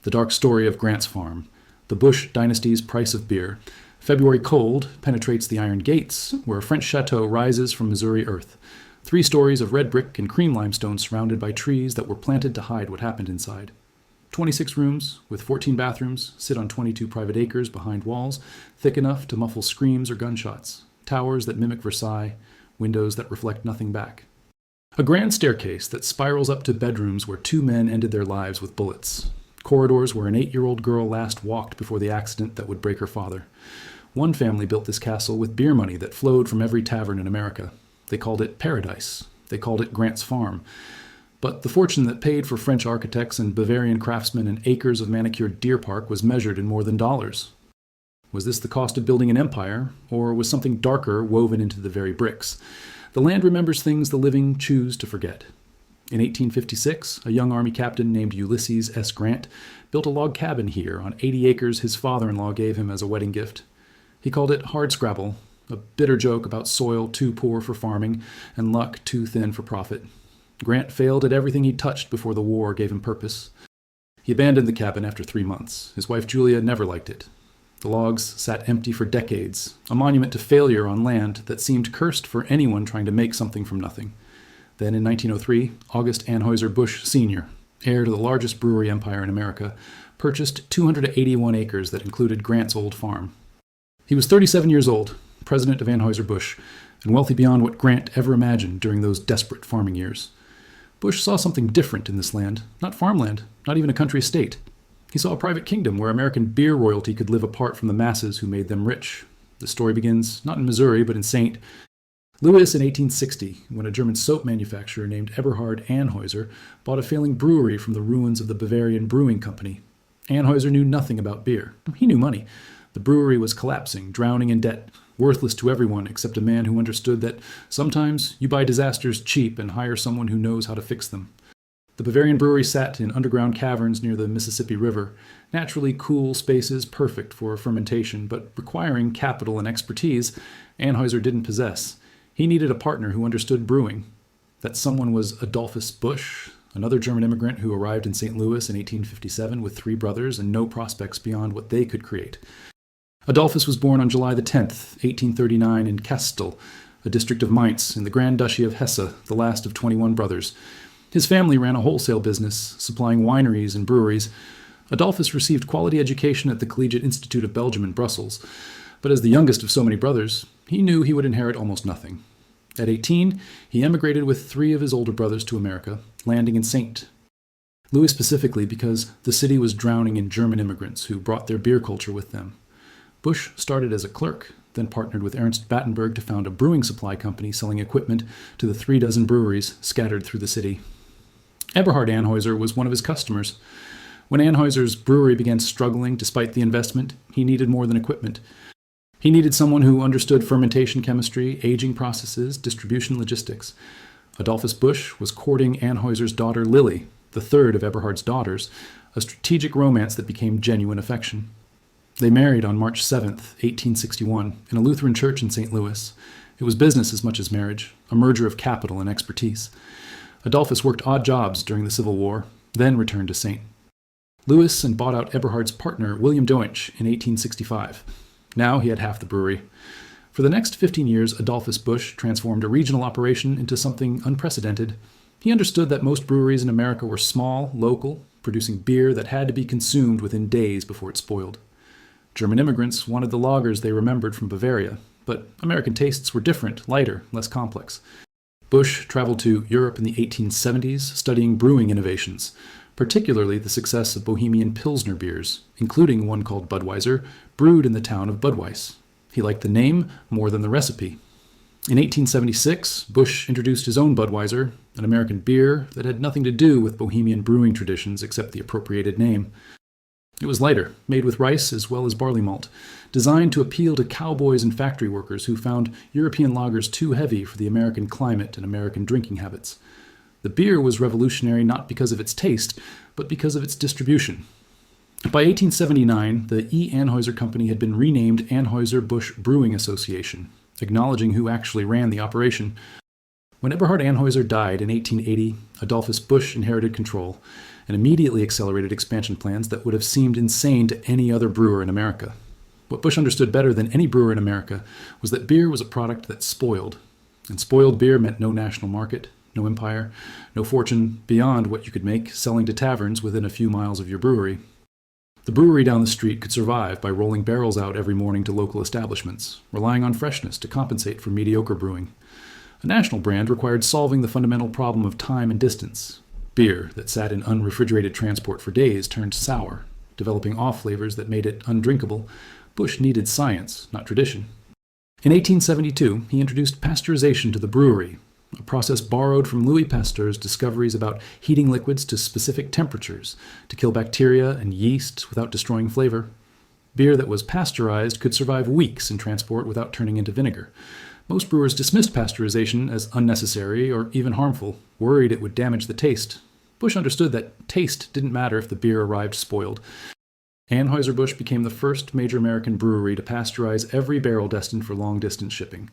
The Dark Story of Grant's Farm, the Busch dynasty's price of beer. February Cold penetrates the Iron Gates, where a French chateau rises from Missouri earth. 3 stories of red brick and cream limestone surrounded by trees that were planted to hide what happened inside. 26 rooms with 14 bathrooms sit on 22 private acres behind walls thick enough to muffle screams or gunshots. Towers that mimic Versailles, windows that reflect nothing back. A grand staircase that spirals up to bedrooms where 2 men ended their lives with bullets. Corridors where an 8-year-old girl last walked before the accident that would break her father. One family built this castle with beer money that flowed from every tavern in America. They called it Paradise. They called it Grant's Farm. But the fortune that paid for French architects and Bavarian craftsmen and acres of manicured deer park was measured in more than dollars. Was this the cost of building an empire, or was something darker woven into the very bricks? The land remembers things the living choose to forget. In 1856, a young Army captain named Ulysses S. Grant built a log cabin here on 80 acres his father-in-law gave him as a wedding gift. He called it hardscrabble, a bitter joke about soil too poor for farming and luck too thin for profit. Grant failed at everything he touched before the war gave him purpose. He abandoned the cabin after 3 months. His wife Julia never liked it. The logs sat empty for decades, a monument to failure on land that seemed cursed for anyone trying to make something from nothing. Then in 1903, August Anheuser-Busch Sr., heir to the largest brewery empire in America, purchased 281 acres that included Grant's old farm. He was 37 years old, president of Anheuser-Busch, and wealthy beyond what Grant ever imagined during those desperate farming years. Busch saw something different in this land, not farmland, not even a country estate. He saw a private kingdom where American beer royalty could live apart from the masses who made them rich. The story begins not in Missouri, but in St. Louis in 1860, when a German soap manufacturer named Eberhard Anheuser bought a failing brewery from the ruins of the Bavarian Brewing Company. Anheuser knew nothing about beer. He knew money. The brewery was collapsing, drowning in debt, worthless to everyone except a man who understood that sometimes you buy disasters cheap and hire someone who knows how to fix them. The Bavarian brewery sat in underground caverns near the Mississippi River, naturally cool spaces perfect for fermentation, but requiring capital and expertise Anheuser didn't possess. He needed a partner who understood brewing. That someone was Adolphus Busch, another German immigrant who arrived in St. Louis in 1857 with 3 brothers and no prospects beyond what they could create. Adolphus was born on July the 10th, 1839 in Kastel, a district of Mainz in the Grand Duchy of Hesse, the last of 21 brothers. His family ran a wholesale business, supplying wineries and breweries. Adolphus received quality education at the Collegiate Institute of Belgium in Brussels, but as the youngest of so many brothers, he knew he would inherit almost nothing. At 18, he emigrated with 3 of his older brothers to America, landing in St. Louis specifically because the city was drowning in German immigrants who brought their beer culture with them. Busch started as a clerk, then partnered with Ernst Battenberg to found a brewing supply company selling equipment to the 36 breweries scattered through the city. Eberhard Anheuser was one of his customers. When Anheuser's brewery began struggling despite the investment, he needed more than equipment. He needed someone who understood fermentation chemistry, aging processes, distribution logistics. Adolphus Busch was courting Anheuser's daughter Lily, the 3rd of Eberhard's daughters, a strategic romance that became genuine affection. They married on March 7, 1861, in a Lutheran church in St. Louis. It was business as much as marriage, a merger of capital and expertise. Adolphus worked odd jobs during the Civil War, then returned to St. Louis and bought out Eberhard's partner, William Deutsch, in 1865. Now he had half the brewery. For the next 15 years, Adolphus Busch transformed a regional operation into something unprecedented. He understood that most breweries in America were small, local, producing beer that had to be consumed within days before it spoiled. German immigrants wanted the lagers they remembered from Bavaria, but American tastes were different, lighter, less complex. Busch traveled to Europe in the 1870s, studying brewing innovations, particularly the success of Bohemian Pilsner beers, including one called Budweiser, brewed in the town of Budweis. He liked the name more than the recipe. In 1876, Busch introduced his own Budweiser, an American beer that had nothing to do with Bohemian brewing traditions except the appropriated name. It was lighter, made with rice as well as barley malt, designed to appeal to cowboys and factory workers who found European lagers too heavy for the American climate and American drinking habits. The beer was revolutionary not because of its taste, but because of its distribution. By 1879, the E. Anheuser Company had been renamed Anheuser-Busch Brewing Association, acknowledging who actually ran the operation. When Eberhard Anheuser died in 1880, Adolphus Busch inherited control, and immediately accelerated expansion plans that would have seemed insane to any other brewer in America. What Busch understood better than any brewer in America was that beer was a product that spoiled. And spoiled beer meant no national market, no empire, no fortune beyond what you could make selling to taverns within a few miles of your brewery. The brewery down the street could survive by rolling barrels out every morning to local establishments, relying on freshness to compensate for mediocre brewing. A national brand required solving the fundamental problem of time and distance. Beer that sat in unrefrigerated transport for days turned sour, developing off flavors that made it undrinkable. Busch needed science, not tradition. In 1872, he introduced pasteurization to the brewery, a process borrowed from Louis Pasteur's discoveries about heating liquids to specific temperatures to kill bacteria and yeast without destroying flavor. Beer that was pasteurized could survive weeks in transport without turning into vinegar. Most brewers dismissed pasteurization as unnecessary or even harmful, worried it would damage the taste. Busch understood that taste didn't matter if the beer arrived spoiled. Anheuser-Busch became the first major American brewery to pasteurize every barrel destined for long-distance shipping.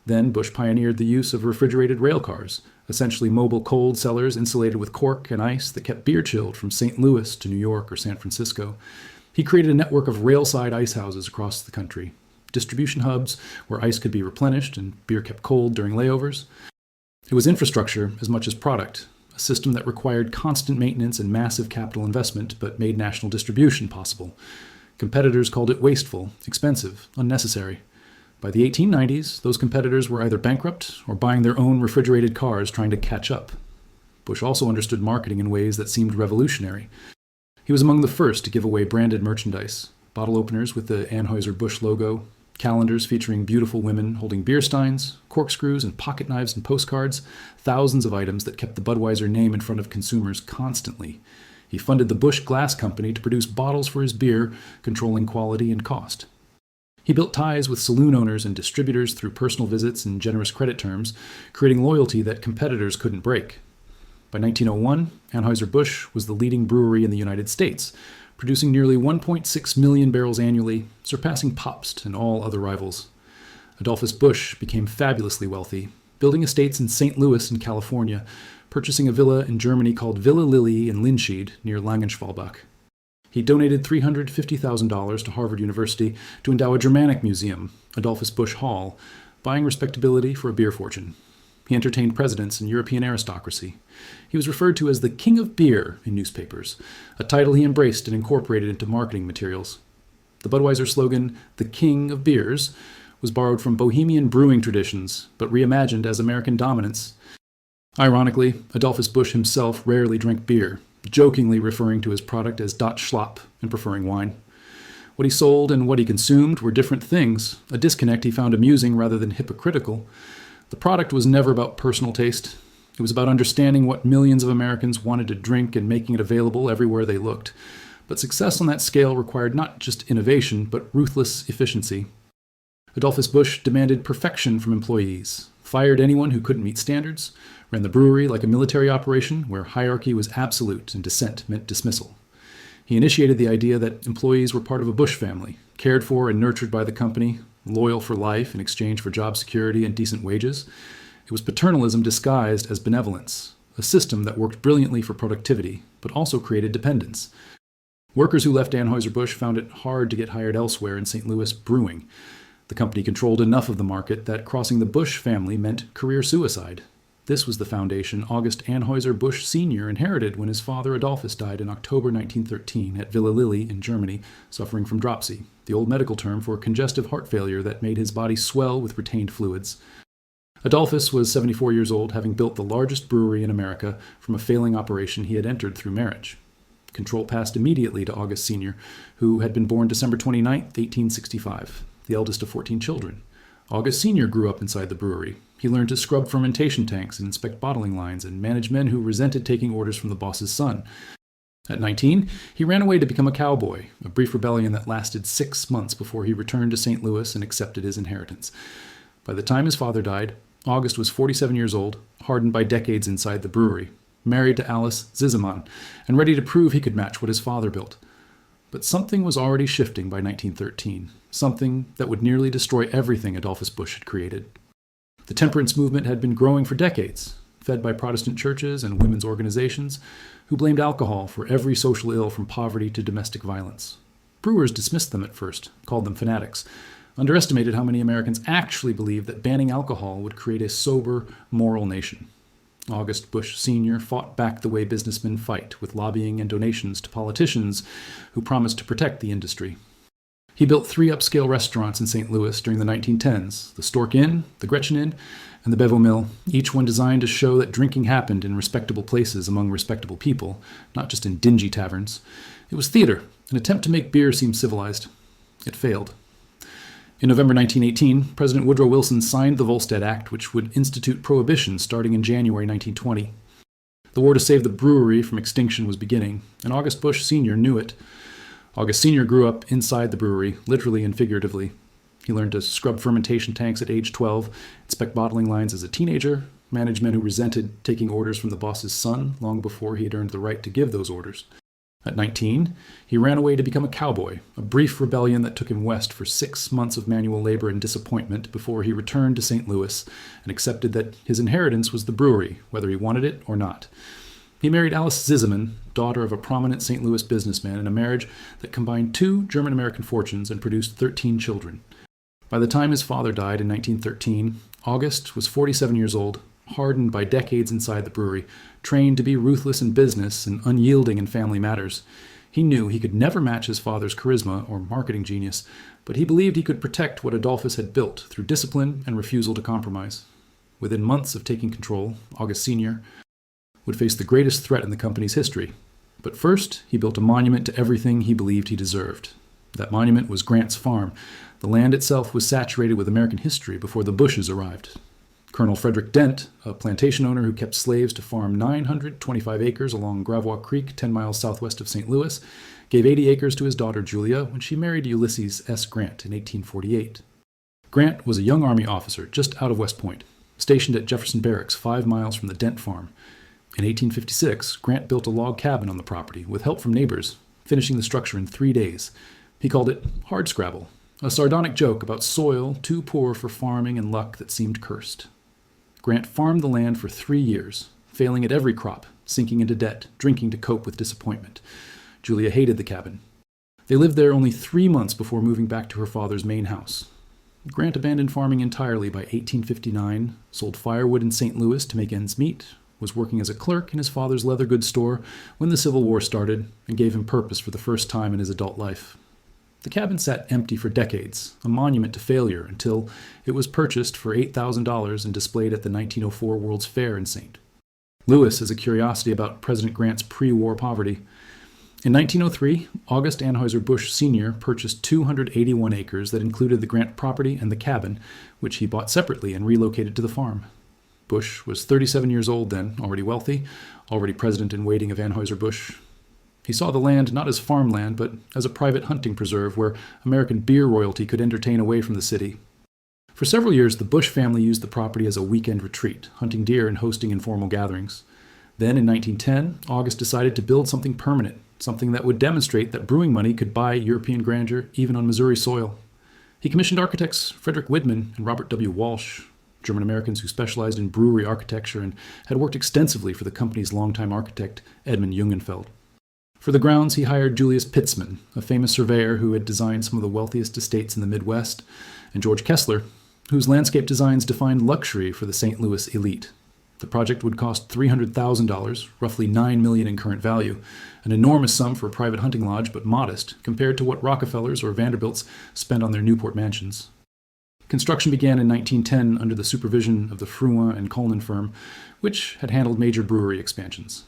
Then Busch pioneered the use of refrigerated rail cars, essentially mobile cold cellars insulated with cork and ice that kept beer chilled from St. Louis to New York or San Francisco. He created a network of rail-side ice houses across the country, distribution hubs where ice could be replenished and beer kept cold during layovers. It was infrastructure as much as product, a system that required constant maintenance and massive capital investment but made national distribution possible. Competitors called it wasteful, expensive, unnecessary. By the 1890s, those competitors were either bankrupt or buying their own refrigerated cars trying to catch up. Busch also understood marketing in ways that seemed revolutionary. He was among the first to give away branded merchandise, bottle openers with the Anheuser-Busch logo, calendars featuring beautiful women holding beer steins, corkscrews and pocket knives and postcards, thousands of items that kept the Budweiser name in front of consumers constantly. He funded the Busch Glass Company to produce bottles for his beer, controlling quality and cost. He built ties with saloon owners and distributors through personal visits and generous credit terms, creating loyalty that competitors couldn't break. By 1901, Anheuser-Busch was the leading brewery in the United States, producing nearly 1.6 million barrels annually, surpassing Pabst and all other rivals. Adolphus Busch became fabulously wealthy, building estates in St. Louis and California, purchasing a villa in Germany called Villa Lilly in Linschied near Langenschwalbach. He donated $350,000 to Harvard University to endow a Germanic museum, Adolphus Busch Hall, buying respectability for a beer fortune. He entertained presidents and European aristocracy. He was referred to as the King of Beer in newspapers, a title he embraced and incorporated into marketing materials. The Budweiser slogan, "The King of Beers," was borrowed from Bohemian brewing traditions, but reimagined as American dominance. Ironically, Adolphus Busch himself rarely drank beer, jokingly referring to his product as "Dot Schlapp" and preferring wine. What he sold and what he consumed were different things, a disconnect he found amusing rather than hypocritical. The product was never about personal taste. It was about understanding what millions of Americans wanted to drink and making it available everywhere they looked. But success on that scale required not just innovation, but ruthless efficiency. Adolphus Busch demanded perfection from employees, fired anyone who couldn't meet standards, ran the brewery like a military operation where hierarchy was absolute and dissent meant dismissal. He initiated the idea that employees were part of a Busch family, cared for and nurtured by the company, loyal for life in exchange for job security and decent wages. It was paternalism disguised as benevolence, a system that worked brilliantly for productivity, but also created dependence. Workers who left Anheuser-Busch found it hard to get hired elsewhere in St. Louis brewing. The company controlled enough of the market that crossing the Busch family meant career suicide. This was the foundation August Anheuser-Busch Sr. inherited when his father Adolphus died in October 1913 at Villa Lilly in Germany, suffering from dropsy, the old medical term for congestive heart failure that made his body swell with retained fluids. Adolphus was 74 years old, having built the largest brewery in America from a failing operation he had entered through marriage. Control passed immediately to August Sr., who had been born December 29, 1865, the eldest of 14 children. August Sr. grew up inside the brewery. He learned to scrub fermentation tanks and inspect bottling lines and manage men who resented taking orders from the boss's son. At 19, he ran away to become a cowboy, a brief rebellion that lasted 6 months before he returned to St. Louis and accepted his inheritance. By the time his father died, August was 47 years old, hardened by decades inside the brewery, married to Alice Zizzeman, and ready to prove he could match what his father built. But something was already shifting by 1913, something that would nearly destroy everything Adolphus Busch had created. The temperance movement had been growing for decades. fed by Protestant churches and women's organizations, who blamed alcohol for every social ill from poverty to domestic violence. Brewers dismissed them at first, called them fanatics, underestimated how many Americans actually believed that banning alcohol would create a sober, moral nation. August Busch Sr. fought back the way businessmen fight, with lobbying and donations to politicians who promised to protect the industry. He built 3 upscale restaurants in St. Louis during the 1910s, the Stork Inn, the Gretchen Inn, and the Bevo Mill, each one designed to show that drinking happened in respectable places among respectable people, not just in dingy taverns. It was theater, an attempt to make beer seem civilized. It failed. In November 1918, President Woodrow Wilson signed the Volstead Act, which would institute prohibition starting in January 1920. The war to save the brewery from extinction was beginning, and August Busch Sr. knew it. August Sr. grew up inside the brewery, literally and figuratively. He learned to scrub fermentation tanks at age 12, inspect bottling lines as a teenager, manage men who resented taking orders from the boss's son long before he had earned the right to give those orders. At 19, he ran away to become a cowboy, a brief rebellion that took him west for 6 months of manual labor and disappointment before he returned to St. Louis and accepted that his inheritance was the brewery, whether he wanted it or not. He married Alice Zisman, daughter of a prominent St. Louis businessman, in a marriage that combined 2 German-American fortunes and produced 13 children. By the time his father died in 1913, August was 47 years old, hardened by decades inside the brewery, trained to be ruthless in business and unyielding in family matters. He knew he could never match his father's charisma or marketing genius, but he believed he could protect what Adolphus had built through discipline and refusal to compromise. Within months of taking control, August Sr. would face the greatest threat in the company's history. But first, he built a monument to everything he believed he deserved. That monument was Grant's farm. The land itself was saturated with American history before the Bushes arrived. Colonel Frederick Dent, a plantation owner who kept slaves to farm 925 acres along Gravois Creek, 10 miles southwest of St. Louis, gave 80 acres to his daughter Julia when she married Ulysses S. Grant in 1848. Grant was a young Army officer just out of West Point, stationed at Jefferson Barracks 5 miles from the Dent farm. In 1856, Grant built a log cabin on the property with help from neighbors, finishing the structure in 3 days. He called it hardscrabble, a sardonic joke about soil too poor for farming and luck that seemed cursed. Grant farmed the land for 3 years, failing at every crop, sinking into debt, drinking to cope with disappointment. Julia hated the cabin. They lived there only 3 months before moving back to her father's main house. Grant abandoned farming entirely by 1859, sold firewood in St. Louis to make ends meet, was working as a clerk in his father's leather goods store when the Civil War started and gave him purpose for the first time in his adult life. The cabin sat empty for decades, a monument to failure, until it was purchased for $8,000 and displayed at the 1904 World's Fair in St. Louis is a curiosity about President Grant's pre-war poverty. In 1903, August Anheuser Busch Sr. purchased 281 acres that included the Grant property and the cabin, which he bought separately and relocated to the farm. Busch was 37 years old then, already wealthy, already president-in-waiting of Anheuser-Busch. He saw the land not as farmland, but as a private hunting preserve where American beer royalty could entertain away from the city. For several years, the Busch family used the property as a weekend retreat, hunting deer and hosting informal gatherings. Then, in 1910, August decided to build something permanent, something that would demonstrate that brewing money could buy European grandeur even on Missouri soil. He commissioned architects Frederick Widman and Robert W. Walsh, German-Americans who specialized in brewery architecture and had worked extensively for the company's longtime architect, Edmund Jungenfeld. For the grounds, he hired Julius Pitzman, a famous surveyor who had designed some of the wealthiest estates in the Midwest, and George Kessler, whose landscape designs defined luxury for the St. Louis elite. The project would cost $300,000, roughly $9 million in current value, an enormous sum for a private hunting lodge, but modest compared to what Rockefellers or Vanderbilts spent on their Newport mansions. Construction began in 1910 under the supervision of the Fruin and Colnan firm, which had handled major brewery expansions.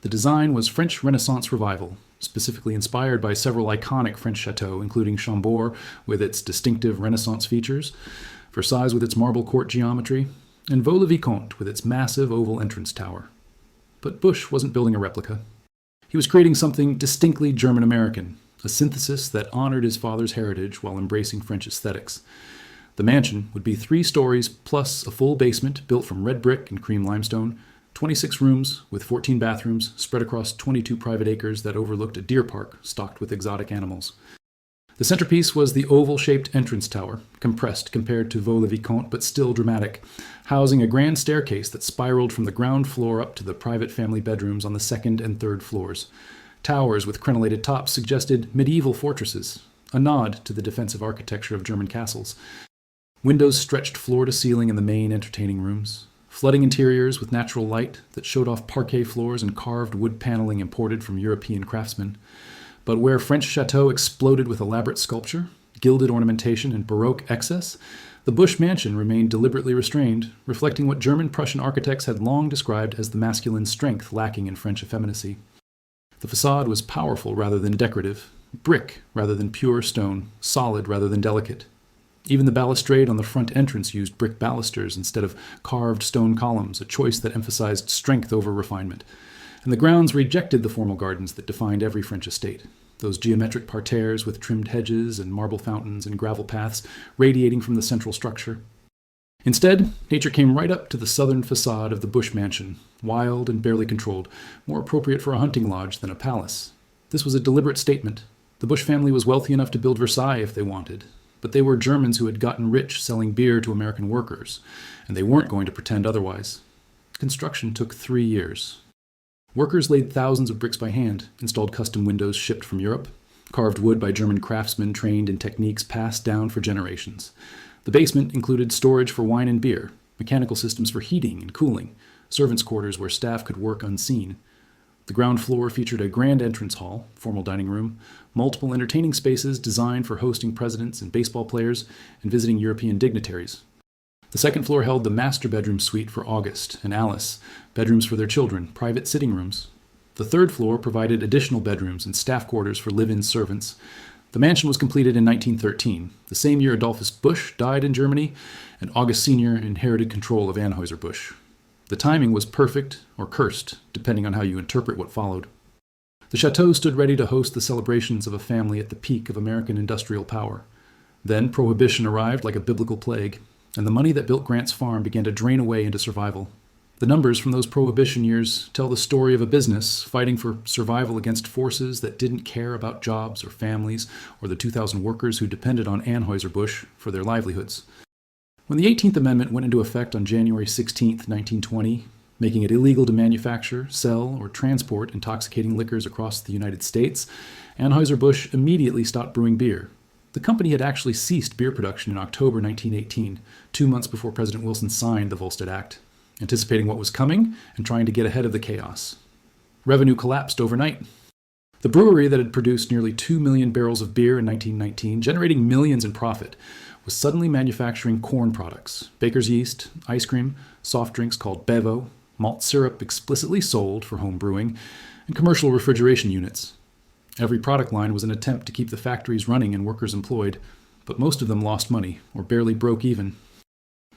The design was French Renaissance revival, specifically inspired by several iconic French chateaux, including Chambord with its distinctive Renaissance features, Versailles with its marble court geometry, and Vaux-le-Vicomte with its massive oval entrance tower. But Busch wasn't building a replica. He was creating something distinctly German-American, a synthesis that honored his father's heritage while embracing French aesthetics. The mansion would be 3 stories plus a full basement built from red brick and cream limestone, 26 rooms with 14 bathrooms spread across 22 private acres that overlooked a deer park stocked with exotic animals. The centerpiece was the oval-shaped entrance tower, compressed compared to Vaux-le-Vicomte but still dramatic, housing a grand staircase that spiraled from the ground floor up to the private family bedrooms on the second and third floors. Towers with crenellated tops suggested medieval fortresses, a nod to the defensive architecture of German castles. Windows stretched floor to ceiling in the main entertaining rooms, flooding interiors with natural light that showed off parquet floors and carved wood paneling imported from European craftsmen. But where French chateaux exploded with elaborate sculpture, gilded ornamentation, and Baroque excess, the Busch mansion remained deliberately restrained, reflecting what German-Prussian architects had long described as the masculine strength lacking in French effeminacy. The facade was powerful rather than decorative, brick rather than pure stone, solid rather than delicate. Even the balustrade on the front entrance used brick balusters instead of carved stone columns, a choice that emphasized strength over refinement. And the grounds rejected the formal gardens that defined every French estate, those geometric parterres with trimmed hedges and marble fountains and gravel paths radiating from the central structure. Instead, nature came right up to the southern facade of the Busch mansion, wild and barely controlled, more appropriate for a hunting lodge than a palace. This was a deliberate statement. The Busch family was wealthy enough to build Versailles if they wanted, but they were Germans who had gotten rich selling beer to American workers, and they weren't going to pretend otherwise. Construction took 3 years. Workers laid thousands of bricks by hand, installed custom windows shipped from Europe, carved wood by German craftsmen trained in techniques passed down for generations. The basement included storage for wine and beer, mechanical systems for heating and cooling, servants' quarters where staff could work unseen. The ground floor featured a grand entrance hall, formal dining room, multiple entertaining spaces designed for hosting presidents and baseball players and visiting European dignitaries. The second floor held the master bedroom suite for August and Alice, bedrooms for their children, private sitting rooms. The third floor provided additional bedrooms and staff quarters for live-in servants. The mansion was completed in 1913, the same year Adolphus Busch died in Germany, and August Sr. inherited control of Anheuser-Busch. The timing was perfect or cursed, depending on how you interpret what followed. The chateau stood ready to host the celebrations of a family at the peak of American industrial power. Then Prohibition arrived like a biblical plague, and the money that built Grant's farm began to drain away into survival. The numbers from those Prohibition years tell the story of a business fighting for survival against forces that didn't care about jobs or families or the 2,000 workers who depended on Anheuser-Busch for their livelihoods. When the 18th Amendment went into effect on January 16, 1920, making it illegal to manufacture, sell, or transport intoxicating liquors across the United States, Anheuser-Busch immediately stopped brewing beer. The company had actually ceased beer production in October 1918, 2 months before President Wilson signed the Volstead Act, anticipating what was coming and trying to get ahead of the chaos. Revenue collapsed overnight. The brewery that had produced nearly 2 million barrels of beer in 1919, generating millions in profit, was suddenly manufacturing corn products, baker's yeast, ice cream, soft drinks called bevo, malt syrup explicitly sold for home brewing, and commercial refrigeration units. Every product line was an attempt to keep the factories running and workers employed, but most of them lost money or barely broke even.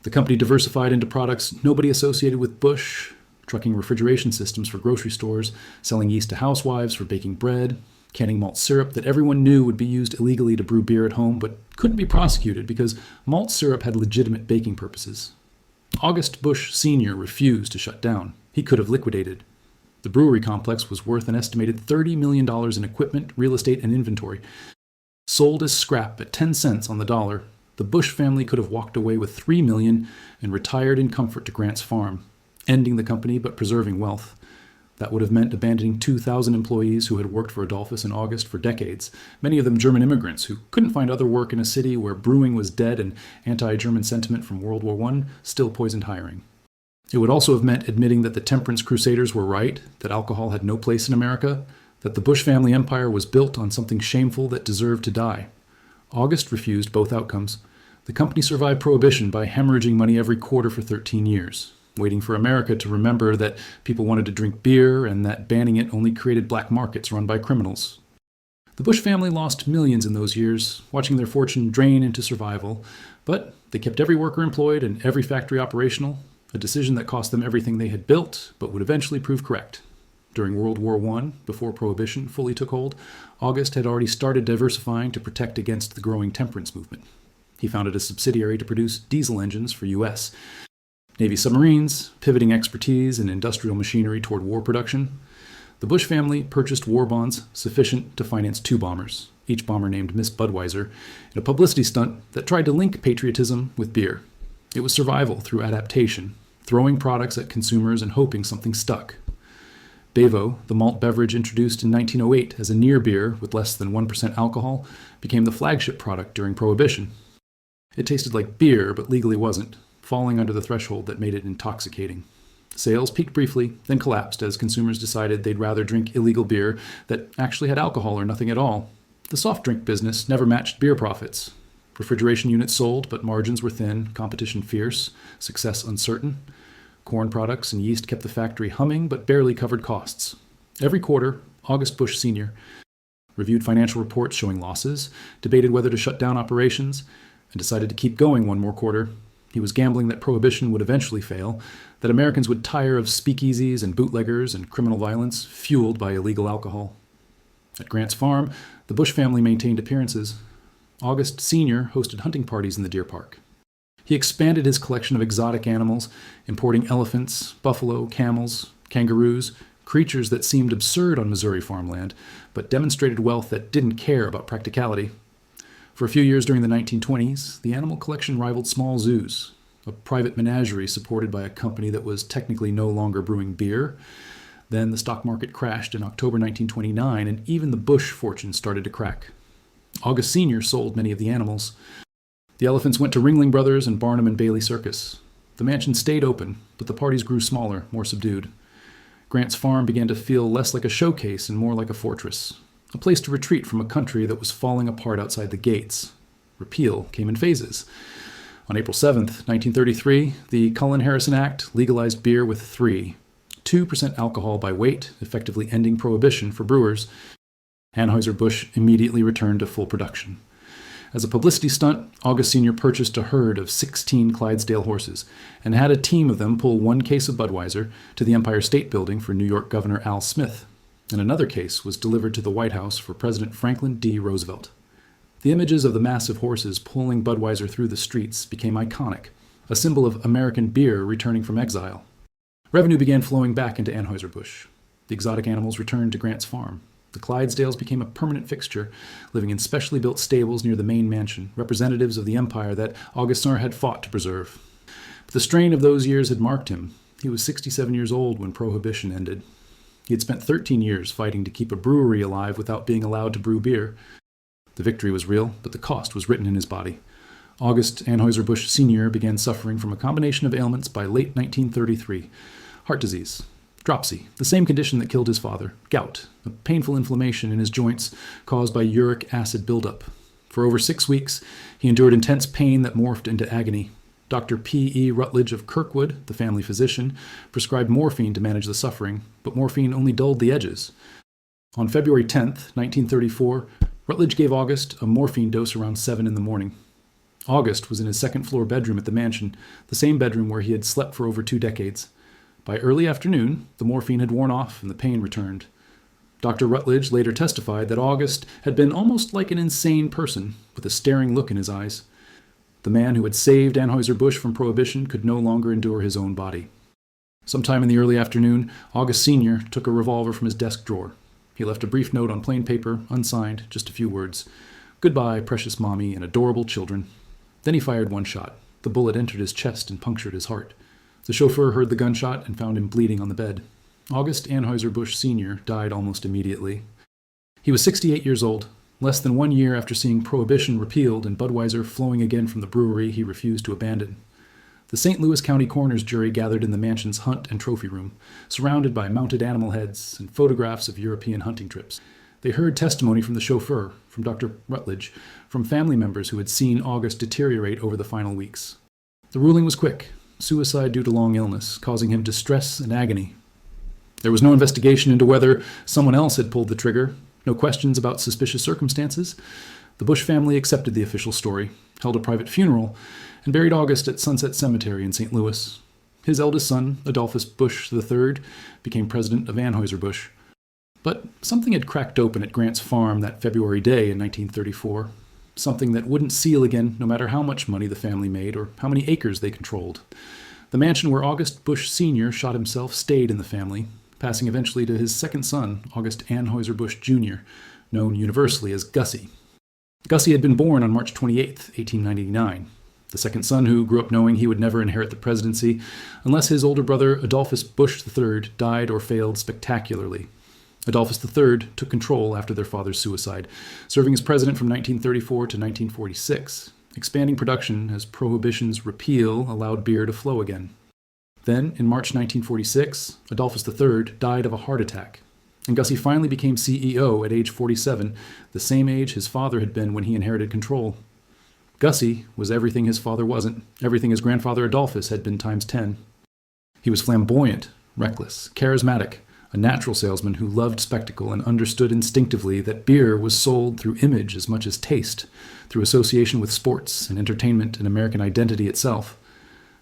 The company diversified into products nobody associated with Busch, trucking refrigeration systems for grocery stores, selling yeast to housewives for baking bread, canning malt syrup that everyone knew would be used illegally to brew beer at home but couldn't be prosecuted because malt syrup had legitimate baking purposes. August Busch Sr. refused to shut down. He could have liquidated. The brewery complex was worth an estimated $30 million in equipment, real estate, and inventory. Sold as scrap at 10 cents on the dollar, the Busch family could have walked away with $3 million and retired in comfort to Grant's farm, ending the company but preserving wealth. That would have meant abandoning 2,000 employees who had worked for Adolphus and August for decades, many of them German immigrants who couldn't find other work in a city where brewing was dead and anti-German sentiment from World War I still poisoned hiring. It would also have meant admitting that the temperance crusaders were right, that alcohol had no place in America, that the Busch family empire was built on something shameful that deserved to die. August refused both outcomes. The company survived Prohibition by hemorrhaging money every quarter for 13 years, waiting for America to remember that people wanted to drink beer and that banning it only created black markets run by criminals. The Busch family lost millions in those years, watching their fortune drain into survival, but they kept every worker employed and every factory operational, a decision that cost them everything they had built, but would eventually prove correct. During World War I, before Prohibition fully took hold, August had already started diversifying to protect against the growing temperance movement. He founded a subsidiary to produce diesel engines for U.S. Navy submarines, pivoting expertise and industrial machinery toward war production. The Busch family purchased war bonds sufficient to finance 2 bombers, each bomber named Miss Budweiser, in a publicity stunt that tried to link patriotism with beer. It was survival through adaptation, throwing products at consumers and hoping something stuck. Bevo, the malt beverage introduced in 1908 as a near beer with less than 1% alcohol, became the flagship product during Prohibition. It tasted like beer, but legally wasn't, falling under the threshold that made it intoxicating. Sales peaked briefly, then collapsed as consumers decided they'd rather drink illegal beer that actually had alcohol or nothing at all. The soft drink business never matched beer profits. Refrigeration units sold, but margins were thin, competition fierce, success uncertain. Corn products and yeast kept the factory humming, but barely covered costs. Every quarter, August Busch Sr. reviewed financial reports showing losses, debated whether to shut down operations, and decided to keep going one more quarter. He was gambling that Prohibition would eventually fail, that Americans would tire of speakeasies and bootleggers and criminal violence fueled by illegal alcohol. At Grant's farm, the Busch family maintained appearances. August Sr. hosted hunting parties in the deer park. He expanded his collection of exotic animals, importing elephants, buffalo, camels, kangaroos, creatures that seemed absurd on Missouri farmland, but demonstrated wealth that didn't care about practicality. For a few years during the 1920s, the animal collection rivaled small zoos, a private menagerie supported by a company that was technically no longer brewing beer. Then the stock market crashed in October 1929, and even the Busch fortune started to crack. August Sr. sold many of the animals. The elephants went to Ringling Brothers and Barnum and Bailey Circus. The mansion stayed open, but the parties grew smaller, more subdued. Grant's farm began to feel less like a showcase and more like a fortress, a place to retreat from a country that was falling apart outside the gates. Repeal came in phases. On April 7, 1933, the Cullen-Harrison Act legalized beer with 2% alcohol by weight, effectively ending prohibition for brewers. Anheuser-Busch immediately returned to full production. As a publicity stunt, August Sr. purchased a herd of 16 Clydesdale horses and had a team of them pull one case of Budweiser to the Empire State Building for New York Governor Al Smith, and another case was delivered to the White House for President Franklin D. Roosevelt. The images of the massive horses pulling Budweiser through the streets became iconic, a symbol of American beer returning from exile. Revenue began flowing back into Anheuser-Busch. The exotic animals returned to Grant's farm. The Clydesdales became a permanent fixture, living in specially built stables near the main mansion, representatives of the empire that August Sr. had fought to preserve. But the strain of those years had marked him. He was 67 years old when Prohibition ended. He had spent 13 years fighting to keep a brewery alive without being allowed to brew beer. The victory was real, but the cost was written in his body. August Anheuser-Busch Sr. began suffering from a combination of ailments by late 1933. Heart disease, dropsy, the same condition that killed his father, gout, a painful inflammation in his joints caused by uric acid buildup. For over 6 weeks, he endured intense pain that morphed into agony. Dr. P.E. Rutledge of Kirkwood, the family physician, prescribed morphine to manage the suffering, but morphine only dulled the edges. On February 10, 1934, Rutledge gave August a morphine dose around 7 in the morning. August was in his second-floor bedroom at the mansion, the same bedroom where he had slept for over 2 decades. By early afternoon, the morphine had worn off and the pain returned. Dr. Rutledge later testified that August had been almost like an insane person, with a staring look in his eyes. The man who had saved Anheuser-Busch from Prohibition could no longer endure his own body. Sometime in the early afternoon, August Sr. took a revolver from his desk drawer. He left a brief note on plain paper, unsigned, just a few words. "Goodbye, precious mommy and adorable children." Then he fired one shot. The bullet entered his chest and punctured his heart. The chauffeur heard the gunshot and found him bleeding on the bed. August Anheuser-Busch Sr. died almost immediately. He was 68 years old, less than 1 year after seeing Prohibition repealed and Budweiser flowing again from the brewery he refused to abandon. The St. Louis County coroner's jury gathered in the mansion's hunt and trophy room, surrounded by mounted animal heads and photographs of European hunting trips. They heard testimony from the chauffeur, from Dr. Rutledge, from family members who had seen August deteriorate over the final weeks. The ruling was quick: suicide due to long illness, causing him distress and agony. There was no investigation into whether someone else had pulled the trigger, no questions about suspicious circumstances. The Busch family accepted the official story, held a private funeral, and buried August at Sunset Cemetery in St. Louis. His eldest son, Adolphus Busch III, became president of Anheuser-Busch. But something had cracked open at Grant's farm that February day in 1934, something that wouldn't seal again no matter how much money the family made or how many acres they controlled. The mansion where August Busch Sr. shot himself stayed in the family, passing eventually to his second son, August Anheuser-Busch Jr., known universally as Gussie. Gussie had been born on March 28, 1899, the second son who grew up knowing he would never inherit the presidency unless his older brother Adolphus Busch III died or failed spectacularly. Adolphus III took control after their father's suicide, serving as president from 1934 to 1946, expanding production as Prohibition's repeal allowed beer to flow again. Then, in March 1946, Adolphus III died of a heart attack, and Gussie finally became CEO at age 47, the same age his father had been when he inherited control. Gussie was everything his father wasn't, everything his grandfather Adolphus had been times 10. He was flamboyant, reckless, charismatic, a natural salesman who loved spectacle and understood instinctively that beer was sold through image as much as taste, through association with sports and entertainment and American identity itself.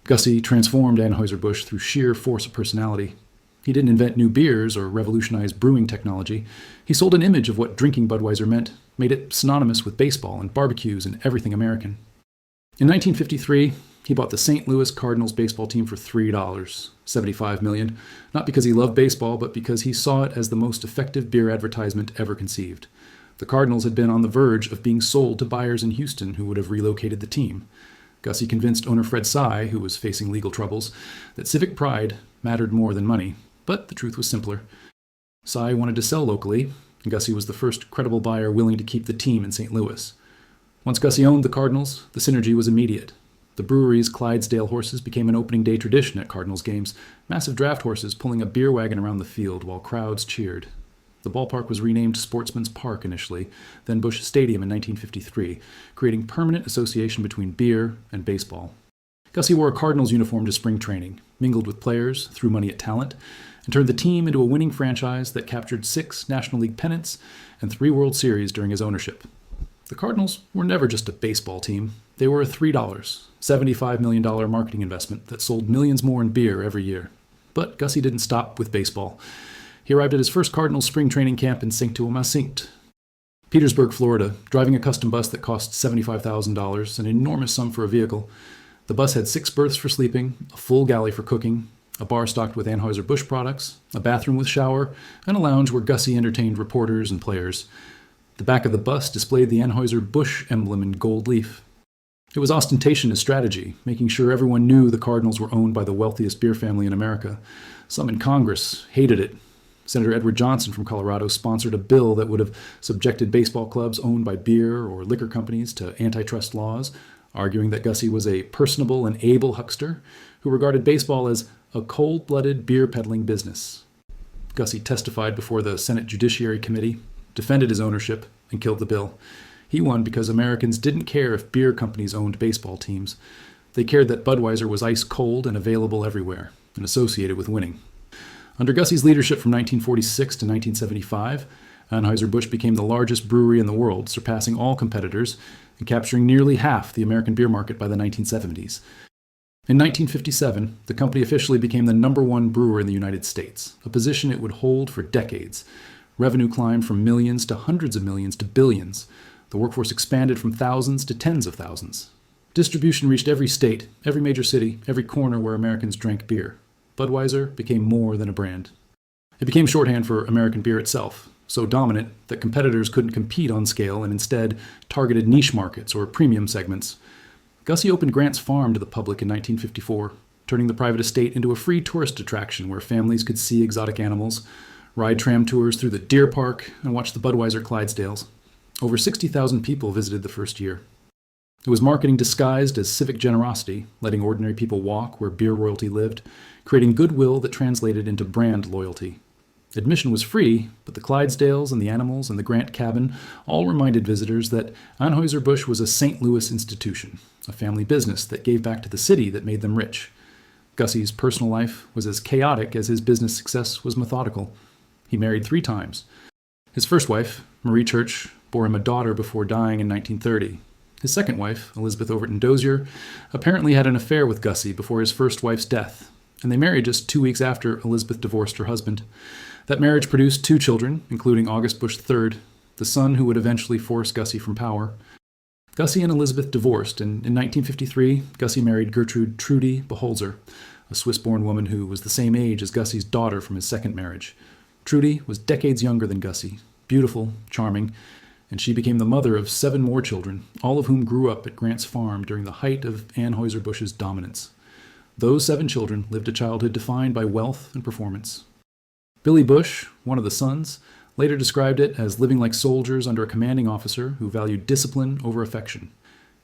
Gussie transformed Anheuser-Busch through sheer force of personality. He didn't invent new beers or revolutionize brewing technology. He sold an image of what drinking Budweiser meant, made it synonymous with baseball and barbecues and everything American. In 1953, he bought the St. Louis Cardinals baseball team for $3, $75 million, not because he loved baseball, but because he saw it as the most effective beer advertisement ever conceived. The Cardinals had been on the verge of being sold to buyers in Houston who would have relocated the team. Gussie convinced owner Fred Sy, who was facing legal troubles, that civic pride mattered more than money, but the truth was simpler. Sy wanted to sell locally, and Gussie was the first credible buyer willing to keep the team in St. Louis. Once Gussie owned the Cardinals, the synergy was immediate. The brewery's Clydesdale horses became an opening day tradition at Cardinals games, massive draft horses pulling a beer wagon around the field while crowds cheered. The ballpark was renamed Sportsman's Park initially, then Busch Stadium in 1953, creating permanent association between beer and baseball. Gussie wore a Cardinals uniform to spring training, mingled with players, threw money at talent, and turned the team into a winning franchise that captured 6 National League pennants and 3 World Series during his ownership. The Cardinals were never just a baseball team. They were a $3, $75 million marketing investment that sold millions more in beer every year. But Gussie didn't stop with baseball. He arrived at his first Cardinals spring training camp in Saint-Ouen-Saint, Petersburg, Florida, driving a custom bus that cost $75,000, an enormous sum for a vehicle. The bus had 6 berths for sleeping, a full galley for cooking, a bar stocked with Anheuser-Busch products, a bathroom with shower, and a lounge where Gussie entertained reporters and players. The back of the bus displayed the Anheuser-Busch emblem in gold leaf. It was ostentation as strategy, making sure everyone knew the Cardinals were owned by the wealthiest beer family in America. Some in Congress hated it. Senator Edward Johnson from Colorado sponsored a bill that would have subjected baseball clubs owned by beer or liquor companies to antitrust laws, arguing that Gussie was a personable and able huckster who regarded baseball as a cold-blooded beer-peddling business. Gussie testified before the Senate Judiciary Committee, defended his ownership, and killed the bill. He won because Americans didn't care if beer companies owned baseball teams. They cared that Budweiser was ice cold and available everywhere, and associated with winning. Under Gussie's leadership from 1946 to 1975, Anheuser-Busch became the largest brewery in the world, surpassing all competitors and capturing nearly half the American beer market by the 1970s. In 1957, the company officially became the #1 brewer in the United States, a position it would hold for decades. Revenue climbed from millions to hundreds of millions to billions. The workforce expanded from thousands to tens of thousands. Distribution reached every state, every major city, every corner where Americans drank beer. Budweiser became more than a brand. It became shorthand for American beer itself, so dominant that competitors couldn't compete on scale and instead targeted niche markets or premium segments. Gussie opened Grant's Farm to the public in 1954, turning the private estate into a free tourist attraction where families could see exotic animals, ride tram tours through the deer park, and watch the Budweiser Clydesdales. Over 60,000 people visited the first year. It was marketing disguised as civic generosity, letting ordinary people walk where beer royalty lived, creating goodwill that translated into brand loyalty. Admission was free, but the Clydesdales and the animals and the Grant cabin all reminded visitors that Anheuser-Busch was a St. Louis institution, a family business that gave back to the city that made them rich. Gussie's personal life was as chaotic as his business success was methodical. He married 3 times. His first wife, Marie Church, bore him a daughter before dying in 1930. His second wife, Elizabeth Overton Dozier, apparently had an affair with Gussie before his first wife's death, and they married just 2 weeks after Elizabeth divorced her husband. That marriage produced 2 children, including August Busch III, the son who would eventually force Gussie from power. Gussie and Elizabeth divorced, and in 1953, Gussie married Gertrude Trudy Beholzer, a Swiss-born woman who was the same age as Gussie's daughter from his second marriage. Trudy was decades younger than Gussie, beautiful, charming, and she became the mother of 7 more children, all of whom grew up at Grant's farm during the height of Anheuser-Busch's dominance. Those 7 children lived a childhood defined by wealth and performance. Billy Busch, one of the sons, later described it as living like soldiers under a commanding officer who valued discipline over affection.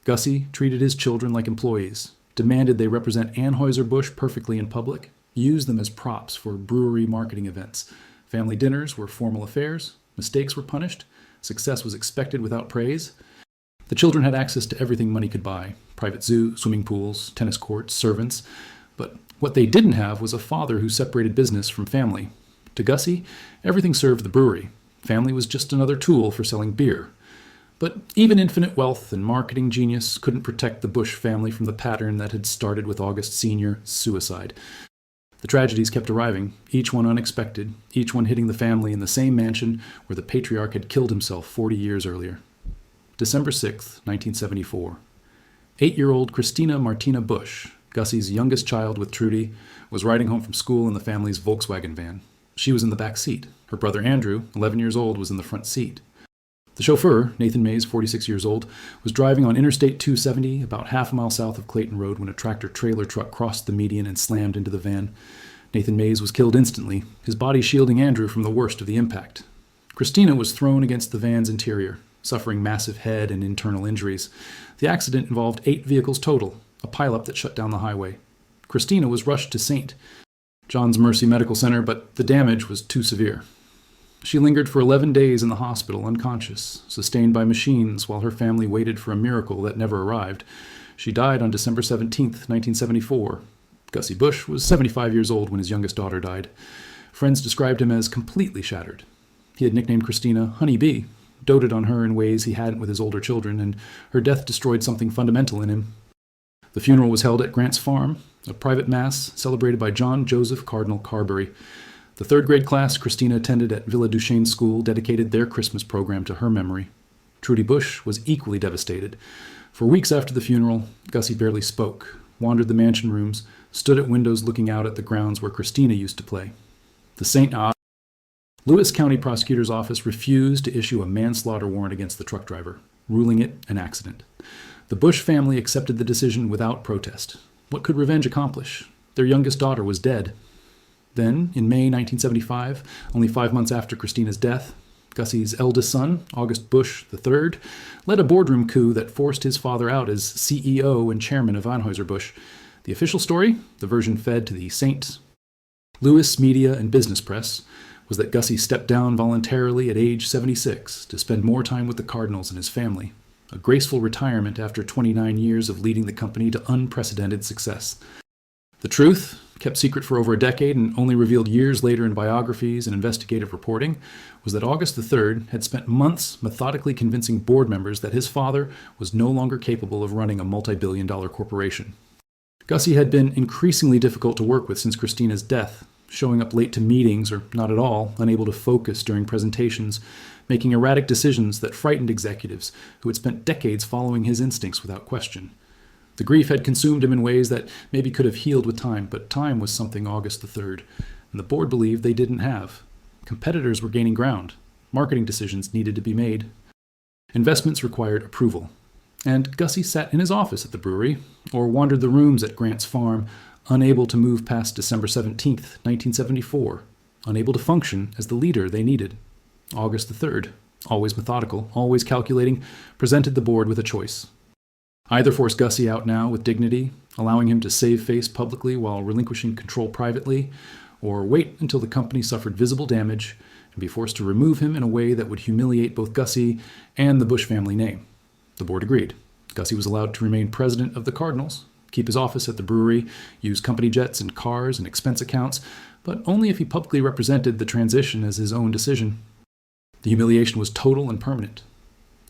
Gussie treated his children like employees, demanded they represent Anheuser-Busch perfectly in public, used them as props for brewery marketing events. Family dinners were formal affairs, mistakes were punished, success was expected without praise. The children had access to everything money could buy: private zoo, swimming pools, tennis courts, servants. But what they didn't have was a father who separated business from family. To Gussie, everything served the brewery. Family was just another tool for selling beer. But even infinite wealth and marketing genius couldn't protect the Busch family from the pattern that had started with August Sr.'s suicide. The tragedies kept arriving, each one unexpected, each one hitting the family in the same mansion where the patriarch had killed himself 40 years earlier. December 6, 1974. 8-year-old Christina Martina Busch, Gussie's youngest child with Trudy, was riding home from school in the family's Volkswagen van. She was in the back seat. Her brother Andrew, 11 years old, was in the front seat. The chauffeur, Nathan Mays, 46 years old, was driving on Interstate 270 about half a mile south of Clayton Road when a tractor-trailer truck crossed the median and slammed into the van. Nathan Mays was killed instantly, his body shielding Andrew from the worst of the impact. Christina was thrown against the van's interior, suffering massive head and internal injuries. The accident involved 8 vehicles total, a pileup that shut down the highway. Christina was rushed to St. John's Mercy Medical Center, but the damage was too severe. She lingered for 11 days in the hospital, unconscious, sustained by machines, while her family waited for a miracle that never arrived. She died on December 17, 1974. Gussie Busch was 75 years old when his youngest daughter died. Friends described him as completely shattered. He had nicknamed Christina Honey Bee, doted on her in ways he hadn't with his older children, and her death destroyed something fundamental in him. The funeral was held at Grant's farm, a private mass celebrated by John Joseph Cardinal Carberry. The 3rd grade class Christina attended at Villa Duchesne School dedicated their Christmas program to her memory. Trudy Busch was equally devastated. For weeks after the funeral, Gussie barely spoke, wandered the mansion rooms, stood at windows looking out at the grounds where Christina used to play. The St. Lewis County Prosecutor's Office refused to issue a manslaughter warrant against the truck driver, ruling it an accident. The Busch family accepted the decision without protest. What could revenge accomplish? Their youngest daughter was dead. Then, in May 1975, only 5 months after Christina's death, Gussie's eldest son, August Busch III, led a boardroom coup that forced his father out as CEO and chairman of Anheuser-Busch. The official story, the version fed to the St. Louis media and business press, was that Gussie stepped down voluntarily at age 76 to spend more time with the Cardinals and his family, a graceful retirement after 29 years of leading the company to unprecedented success. The truth, kept secret for over a decade and only revealed years later in biographies and investigative reporting, was that August III had spent months methodically convincing board members that his father was no longer capable of running a multi-billion-dollar corporation. Gussie had been increasingly difficult to work with since Christina's death, showing up late to meetings or not at all, unable to focus during presentations, making erratic decisions that frightened executives who had spent decades following his instincts without question. The grief had consumed him in ways that maybe could have healed with time, but time was something August III, and the board believed they didn't have. Competitors were gaining ground. Marketing decisions needed to be made. Investments required approval. And Gussie sat in his office at the brewery, or wandered the rooms at Grant's farm, unable to move past December 17, 1974, unable to function as the leader they needed. August III, always methodical, always calculating, presented the board with a choice. Either force Gussie out now with dignity, allowing him to save face publicly while relinquishing control privately, or wait until the company suffered visible damage and be forced to remove him in a way that would humiliate both Gussie and the Busch family name. The board agreed. Gussie was allowed to remain president of the Cardinals, keep his office at the brewery, use company jets and cars and expense accounts, but only if he publicly represented the transition as his own decision. The humiliation was total and permanent.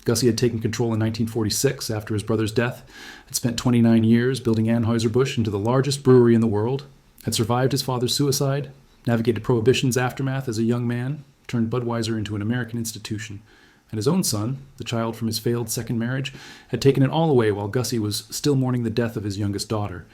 Gussie had taken control in 1946 after his brother's death, had spent 29 years building Anheuser-Busch into the largest brewery in the world, had survived his father's suicide, navigated Prohibition's aftermath as a young man, turned Budweiser into an American institution, and his own son, the child from his failed second marriage, had taken it all away while Gussie was still mourning the death of his youngest daughter.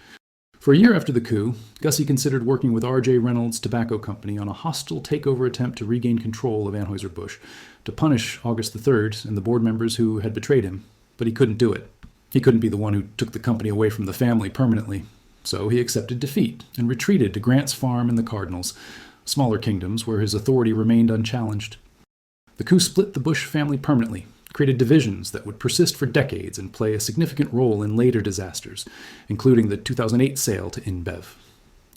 For a year after the coup, Gussie considered working with R.J. Reynolds Tobacco Company on a hostile takeover attempt to regain control of Anheuser-Busch, to punish August III and the board members who had betrayed him. But he couldn't do it. He couldn't be the one who took the company away from the family permanently. So he accepted defeat and retreated to Grant's Farm and the Cardinals, smaller kingdoms where his authority remained unchallenged. The coup split the Busch family permanently, created divisions that would persist for decades and play a significant role in later disasters, including the 2008 sale to InBev.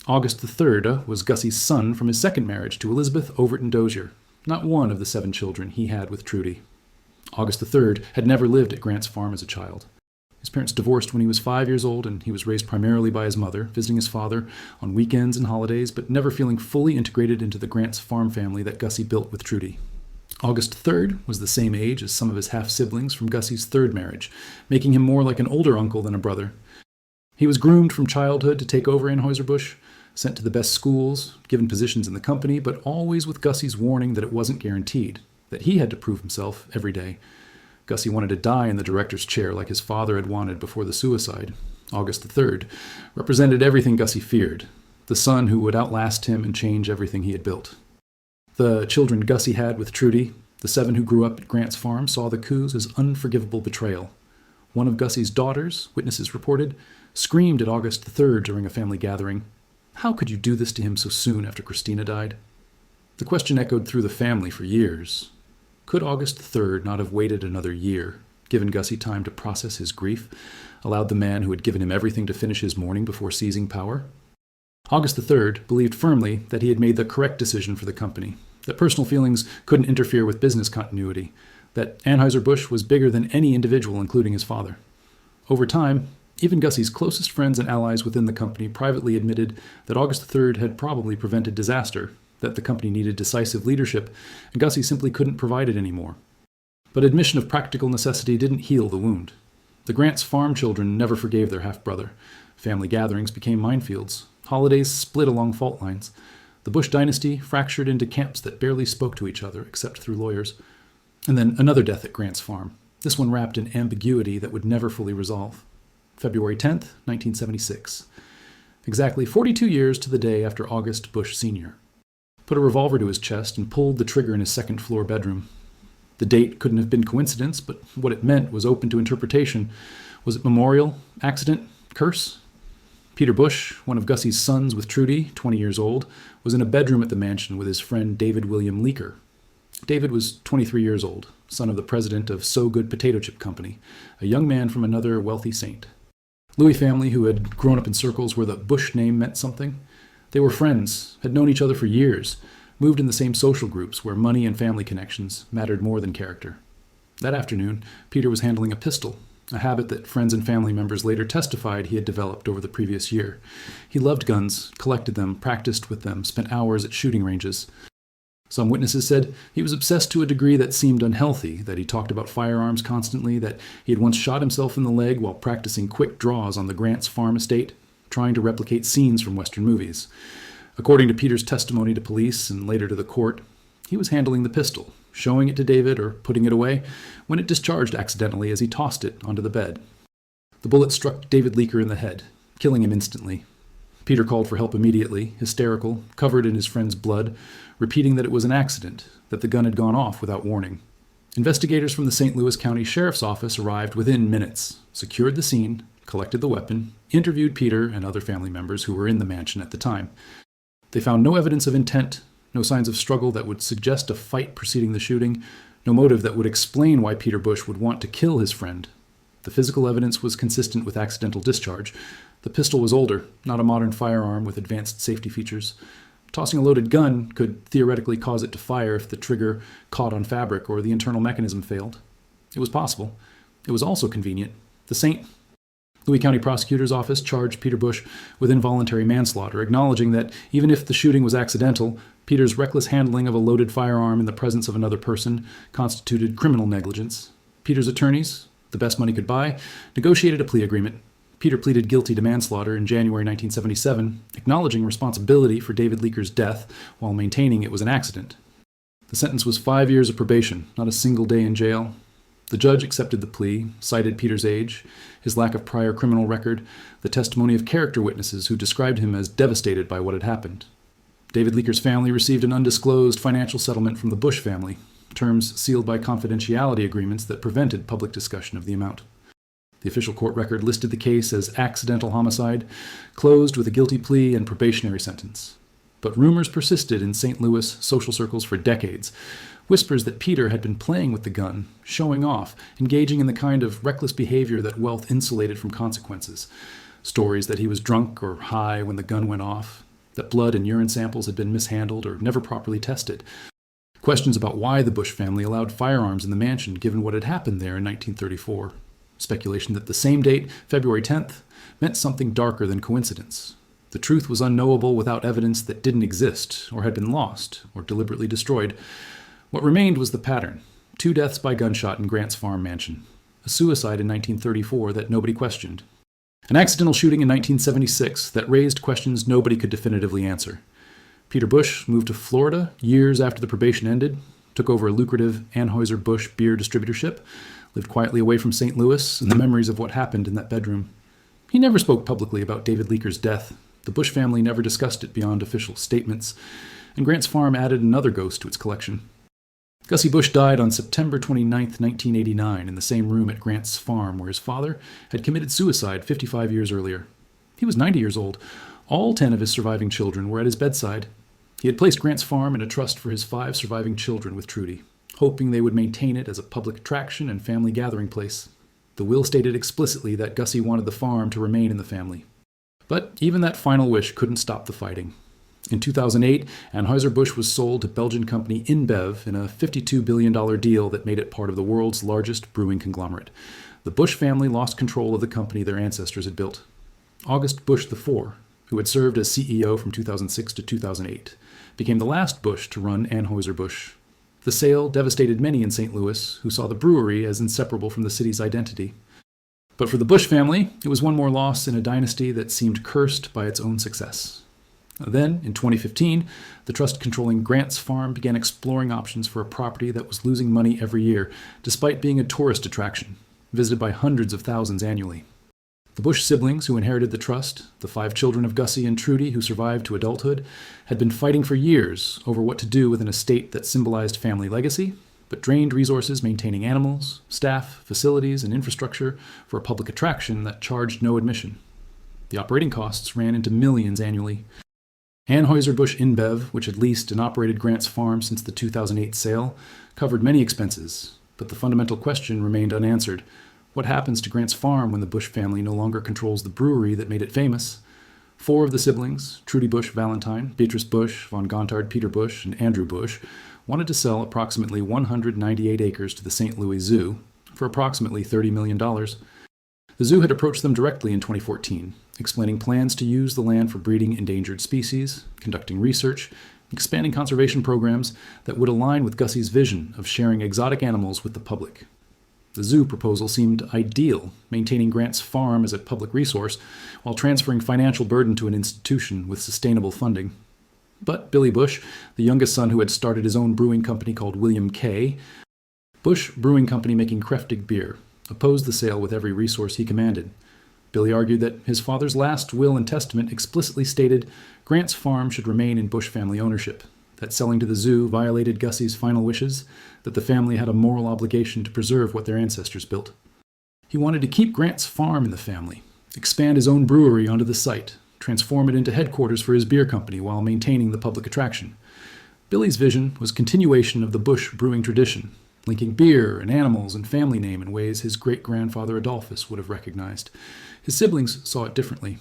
August III was Gussie's son from his second marriage to Elizabeth Overton Dozier, not one of the 7 children he had with Trudy. August III had never lived at Grant's Farm as a child. His parents divorced when he was 5 years old, and he was raised primarily by his mother, visiting his father on weekends and holidays, but never feeling fully integrated into the Grant's Farm family that Gussie built with Trudy. August III was the same age as some of his half-siblings from Gussie's third marriage, making him more like an older uncle than a brother. He was groomed from childhood to take over Anheuser-Busch, sent to the best schools, given positions in the company, but always with Gussie's warning that it wasn't guaranteed, that he had to prove himself every day. Gussie wanted to die in the director's chair like his father had wanted before the suicide. August III represented everything Gussie feared, the son who would outlast him and change everything he had built. The children Gussie had with Trudy, the 7 who grew up at Grant's Farm, saw the coups as unforgivable betrayal. One of Gussie's daughters, witnesses reported, screamed at August III during a family gathering, "How could you do this to him so soon after Christina died?" The question echoed through the family for years. Could August III not have waited another year, given Gussie time to process his grief, allowed the man who had given him everything to finish his mourning before seizing power? August III believed firmly that he had made the correct decision for the company, that personal feelings couldn't interfere with business continuity, that Anheuser-Busch was bigger than any individual, including his father. Over time, even Gussie's closest friends and allies within the company privately admitted that August III had probably prevented disaster, that the company needed decisive leadership, and Gussie simply couldn't provide it anymore. But admission of practical necessity didn't heal the wound. The Grant's Farm children never forgave their half-brother. Family gatherings became minefields. Holidays split along fault lines. The Busch dynasty fractured into camps that barely spoke to each other, except through lawyers. And then another death at Grant's Farm, this one wrapped in ambiguity that would never fully resolve. February 10th, 1976. Exactly 42 years to the day after August Busch Sr. put a revolver to his chest and pulled the trigger in his second-floor bedroom. The date couldn't have been coincidence, but what it meant was open to interpretation. Was it memorial, accident, curse? Peter Busch, one of Gussie's sons with Trudy, 20 years old, was in a bedroom at the mansion with his friend David William Leaker. David was 23 years old, son of the president of So Good Potato Chip Company, a young man from another wealthy saint. Louis family, who had grown up in circles where the Busch name meant something. They were friends, had known each other for years, moved in the same social groups where money and family connections mattered more than character. That afternoon, Peter was handling a pistol, a habit that friends and family members later testified he had developed over the previous year. He loved guns, collected them, practiced with them, spent hours at shooting ranges. Some witnesses said he was obsessed to a degree that seemed unhealthy, that he talked about firearms constantly, that he had once shot himself in the leg while practicing quick draws on the Grant's Farm estate, trying to replicate scenes from Western movies. According to Peter's testimony to police and later to the court, he was handling the pistol, showing it to David or putting it away, when it discharged accidentally as he tossed it onto the bed. The bullet struck David Leaker in the head, killing him instantly. Peter called for help immediately, hysterical, covered in his friend's blood, repeating that it was an accident, that the gun had gone off without warning. Investigators from the St. Louis County Sheriff's Office arrived within minutes, secured the scene, collected the weapon, interviewed Peter and other family members who were in the mansion at the time. They found no evidence of intent, no signs of struggle that would suggest a fight preceding the shooting, no motive that would explain why Peter Busch would want to kill his friend. The physical evidence was consistent with accidental discharge. The pistol was older, not a modern firearm with advanced safety features. Tossing a loaded gun could theoretically cause it to fire if the trigger caught on fabric or the internal mechanism failed. It was possible. It was also convenient. The St. Louis County Prosecutor's Office charged Peter Busch with involuntary manslaughter, acknowledging that even if the shooting was accidental, Peter's reckless handling of a loaded firearm in the presence of another person constituted criminal negligence. Peter's attorneys, the best money could buy, negotiated a plea agreement. Peter pleaded guilty to manslaughter in January 1977, acknowledging responsibility for David Leaker's death while maintaining it was an accident. The sentence was 5 years of probation, not a single day in jail. The judge accepted the plea, cited Peter's age, his lack of prior criminal record, the testimony of character witnesses who described him as devastated by what had happened. David Leaker's family received an undisclosed financial settlement from the Busch family, terms sealed by confidentiality agreements that prevented public discussion of the amount. The official court record listed the case as accidental homicide, closed with a guilty plea and probationary sentence. But rumors persisted in St. Louis social circles for decades. Whispers that Peter had been playing with the gun, showing off, engaging in the kind of reckless behavior that wealth insulated from consequences. Stories that he was drunk or high when the gun went off, that blood and urine samples had been mishandled or never properly tested. Questions about why the Busch family allowed firearms in the mansion given what had happened there in 1934. Speculation that the same date, February 10th, meant something darker than coincidence. The truth was unknowable without evidence that didn't exist, or had been lost, or deliberately destroyed. What remained was the pattern. 2 deaths by gunshot in Grant's farm mansion. A suicide in 1934 that nobody questioned. An accidental shooting in 1976 that raised questions nobody could definitively answer. Peter Busch moved to Florida years after the probation ended, took over a lucrative Anheuser-Busch beer distributorship, lived quietly away from St. Louis and the memories of what happened in that bedroom. He never spoke publicly about David Leaker's death. The Busch family never discussed it beyond official statements, and Grant's farm added another ghost to its collection. Gussie Busch died on September 29, 1989, in the same room at Grant's farm where his father had committed suicide 55 years earlier. He was 90 years old. All 10 of his surviving children were at his bedside. He had placed Grant's farm in a trust for his 5 surviving children with Trudy, hoping they would maintain it as a public attraction and family gathering place. The will stated explicitly that Gussie wanted the farm to remain in the family. But even that final wish couldn't stop the fighting. In 2008, Anheuser-Busch was sold to Belgian company InBev in a $52 billion deal that made it part of the world's largest brewing conglomerate. The Busch family lost control of the company their ancestors had built. August Busch IV, who had served as CEO from 2006 to 2008, became the last Busch to run Anheuser-Busch. The sale devastated many in St. Louis, who saw the brewery as inseparable from the city's identity. But for the Busch family, it was one more loss in a dynasty that seemed cursed by its own success. Then, in 2015, the trust controlling Grant's farm began exploring options for a property that was losing money every year, despite being a tourist attraction, visited by hundreds of thousands annually. The Busch siblings who inherited the trust, the 5 children of Gussie and Trudy who survived to adulthood, had been fighting for years over what to do with an estate that symbolized family legacy, but drained resources maintaining animals, staff, facilities, and infrastructure for a public attraction that charged no admission. The operating costs ran into millions annually. Anheuser-Busch InBev, which had leased and operated Grant's farm since the 2008 sale, covered many expenses, but the fundamental question remained unanswered. What happens to Grant's farm when the Busch family no longer controls the brewery that made it famous? 4 of the siblings, Trudy Busch Valentine, Beatrice Busch, von Gontard Peter Busch, and Andrew Busch, wanted to sell approximately 198 acres to the St. Louis Zoo for approximately $30 million. The zoo had approached them directly in 2014, explaining plans to use the land for breeding endangered species, conducting research, expanding conservation programs that would align with Gussie's vision of sharing exotic animals with the public. The zoo proposal seemed ideal, maintaining Grant's farm as a public resource while transferring financial burden to an institution with sustainable funding. But Billy Busch, the youngest son who had started his own brewing company called William K. Busch Brewing Company making Kräftig beer, opposed the sale with every resource he commanded. Billy argued that his father's last will and testament explicitly stated Grant's farm should remain in Busch family ownership, that selling to the zoo violated Gussie's final wishes, that the family had a moral obligation to preserve what their ancestors built. He wanted to keep Grant's farm in the family, expand his own brewery onto the site, transform it into headquarters for his beer company while maintaining the public attraction. Billy's vision was continuation of the Busch brewing tradition, linking beer and animals and family name in ways his great-grandfather Adolphus would have recognized. His siblings saw it differently.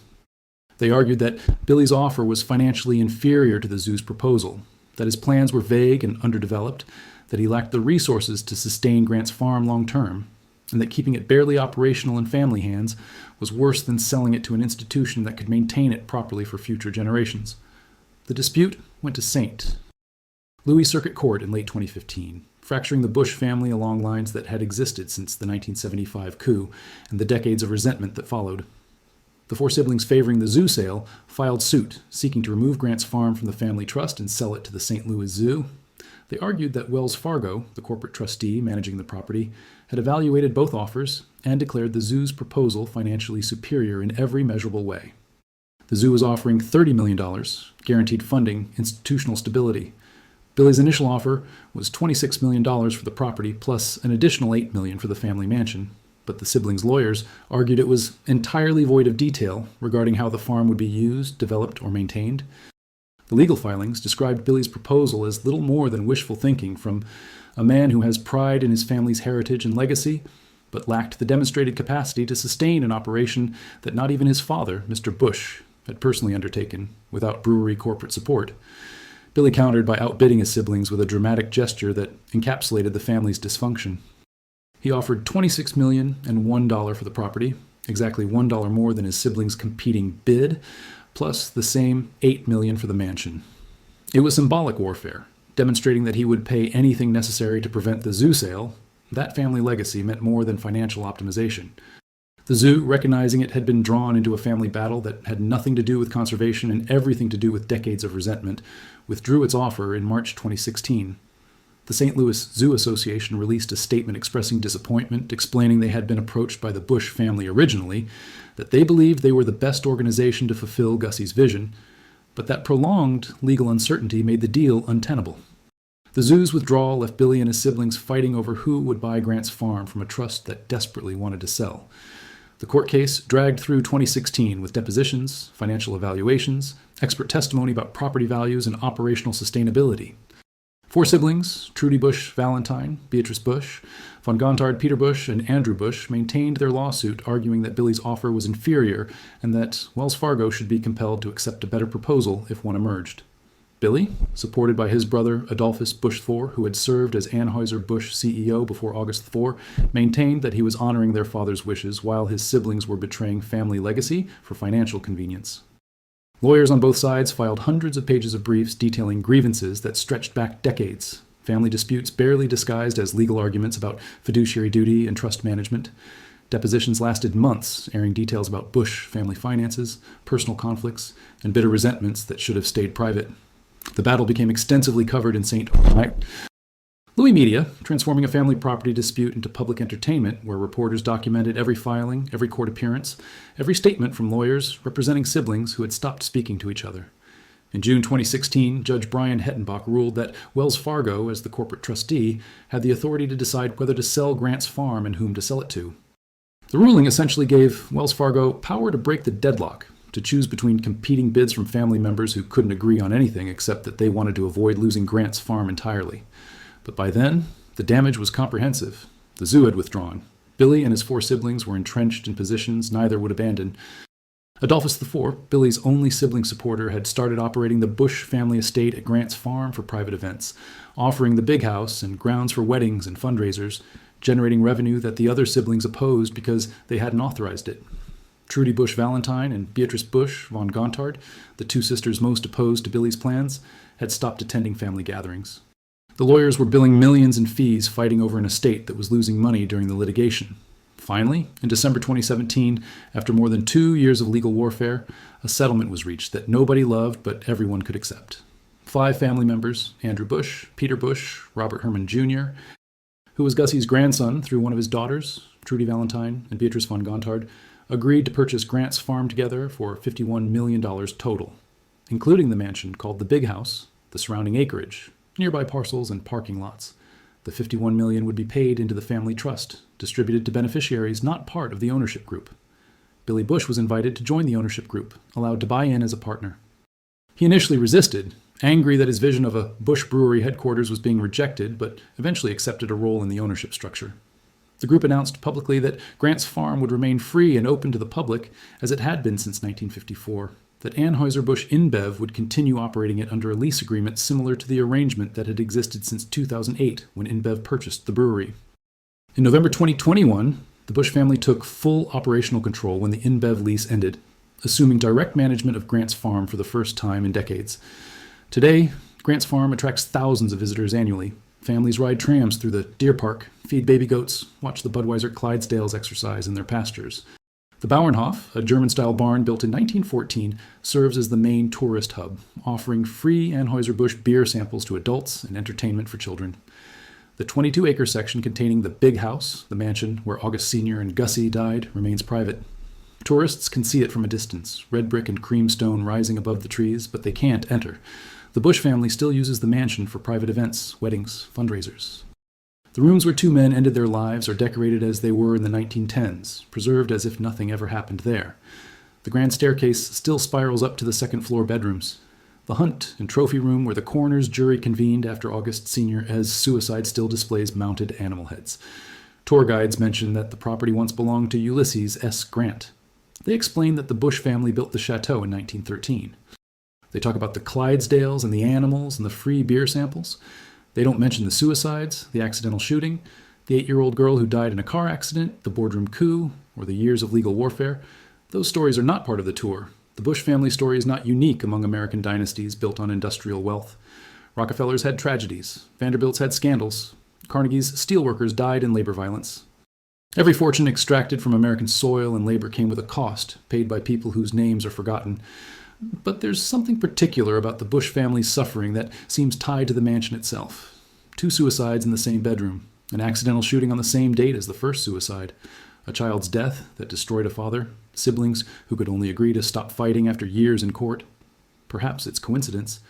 They argued that Billy's offer was financially inferior to the zoo's proposal, that his plans were vague and underdeveloped, that he lacked the resources to sustain Grant's farm long-term, and that keeping it barely operational in family hands was worse than selling it to an institution that could maintain it properly for future generations. The dispute went to St. Louis Circuit Court in late 2015, fracturing the Busch family along lines that had existed since the 1975 coup and the decades of resentment that followed. The 4 siblings favoring the zoo sale filed suit, seeking to remove Grant's farm from the family trust and sell it to the St. Louis Zoo. They argued that Wells Fargo, the corporate trustee managing the property, had evaluated both offers and declared the zoo's proposal financially superior in every measurable way. The zoo was offering $30 million, guaranteed funding, institutional stability. Billy's initial offer was $26 million for the property plus an additional $8 million for the family mansion, but the siblings' lawyers argued it was entirely void of detail regarding how the farm would be used, developed, or maintained. The legal filings described Billy's proposal as little more than wishful thinking from a man who has pride in his family's heritage and legacy, but lacked the demonstrated capacity to sustain an operation that not even his father, Mr. Busch, had personally undertaken without brewery corporate support. Billy countered by outbidding his siblings with a dramatic gesture that encapsulated the family's dysfunction. He offered $26 million and $1 for the property, exactly $1 more than his siblings' competing bid, plus the same $8 million for the mansion. It was symbolic warfare, demonstrating that he would pay anything necessary to prevent the zoo sale. That family legacy meant more than financial optimization. The zoo, recognizing it had been drawn into a family battle that had nothing to do with conservation and everything to do with decades of resentment, withdrew its offer in March 2016. The St. Louis Zoo Association released a statement expressing disappointment, explaining they had been approached by the Busch family originally, that they believed they were the best organization to fulfill Gussie's vision, but that prolonged legal uncertainty made the deal untenable. The zoo's withdrawal left Billy and his siblings fighting over who would buy Grant's farm from a trust that desperately wanted to sell. The court case dragged through 2016 with depositions, financial evaluations, expert testimony about property values and operational sustainability. Four siblings, Trudy Busch Valentine, Beatrice Busch, von Gontard Peter Busch, and Andrew Busch, maintained their lawsuit, arguing that Billy's offer was inferior and that Wells Fargo should be compelled to accept a better proposal if one emerged. Billy, supported by his brother Adolphus Busch IV, who had served as Anheuser-Busch CEO before August 4, maintained that he was honoring their father's wishes while his siblings were betraying family legacy for financial convenience. Lawyers on both sides filed hundreds of pages of briefs detailing grievances that stretched back decades, family disputes barely disguised as legal arguments about fiduciary duty and trust management. Depositions lasted months, airing details about Busch family finances, personal conflicts, and bitter resentments that should have stayed private. The battle became extensively covered in St. Louis media, transforming a family property dispute into public entertainment, where reporters documented every filing, every court appearance, every statement from lawyers representing siblings who had stopped speaking to each other. In June 2016, Judge Brian Hettenbach ruled that Wells Fargo, as the corporate trustee, had the authority to decide whether to sell Grant's farm and whom to sell it to. The ruling essentially gave Wells Fargo power to break the deadlock, to choose between competing bids from family members who couldn't agree on anything except that they wanted to avoid losing Grant's farm entirely. But by then, the damage was comprehensive. The zoo had withdrawn. Billy and his four siblings were entrenched in positions neither would abandon. Adolphus IV, Billy's only sibling supporter, had started operating the Busch family estate at Grant's farm for private events, offering the big house and grounds for weddings and fundraisers, generating revenue that the other siblings opposed because they hadn't authorized it. Trudy Busch Valentine and Beatrice Busch von Gontard, the two sisters most opposed to Billy's plans, had stopped attending family gatherings. The lawyers were billing millions in fees fighting over an estate that was losing money during the litigation. Finally, in December 2017, after more than 2 years of legal warfare, a settlement was reached that nobody loved but everyone could accept. 5 family members, Andrew Busch, Peter Busch, Robert Herman Jr., who was Gussie's grandson through one of his daughters, Trudy Valentine and Beatrice von Gontard, agreed to purchase Grant's farm together for $51 million total, including the mansion called the Big House, the surrounding acreage, nearby parcels and parking lots. The $51 million would be paid into the family trust, distributed to beneficiaries not part of the ownership group. Billy Busch was invited to join the ownership group, allowed to buy in as a partner. He initially resisted, angry that his vision of a Busch brewery headquarters was being rejected, but eventually accepted a role in the ownership structure. The group announced publicly that Grant's farm would remain free and open to the public, as it had been since 1954, that Anheuser-Busch InBev would continue operating it under a lease agreement similar to the arrangement that had existed since 2008 when InBev purchased the brewery. In November 2021, the Busch family took full operational control when the InBev lease ended, assuming direct management of Grant's farm for the first time in decades. Today, Grant's farm attracts thousands of visitors annually. Families ride trams through the deer park, feed baby goats, watch the Budweiser Clydesdales exercise in their pastures. The Bauernhof, a German-style barn built in 1914, serves as the main tourist hub, offering free Anheuser-Busch beer samples to adults and entertainment for children. The 22-acre section containing the Big House, the mansion where August Sr. and Gussie died, remains private. Tourists can see it from a distance, red brick and cream stone rising above the trees, but they can't enter. The Busch family still uses the mansion for private events, weddings, fundraisers. The rooms where two men ended their lives are decorated as they were in the 1910s, preserved as if nothing ever happened there. The grand staircase still spirals up to the second-floor bedrooms. The hunt and trophy room where the coroner's jury convened after August Sr.'s suicide still displays mounted animal heads. Tour guides mention that the property once belonged to Ulysses S. Grant. They explain that the Busch family built the chateau in 1913. They talk about the Clydesdales and the animals and the free beer samples. They don't mention the suicides, the accidental shooting, the 8-year-old girl who died in a car accident, the boardroom coup, or the years of legal warfare. Those stories are not part of the tour. The Busch family story is not unique among American dynasties built on industrial wealth. Rockefellers had tragedies. Vanderbilts had scandals. Carnegie's steelworkers died in labor violence. Every fortune extracted from American soil and labor came with a cost, paid by people whose names are forgotten. But there's something particular about the Busch family's suffering that seems tied to the mansion itself. 2 suicides in the same bedroom, an accidental shooting on the same date as the first suicide, a child's death that destroyed a father, siblings who could only agree to stop fighting after years in court. Perhaps it's coincidence.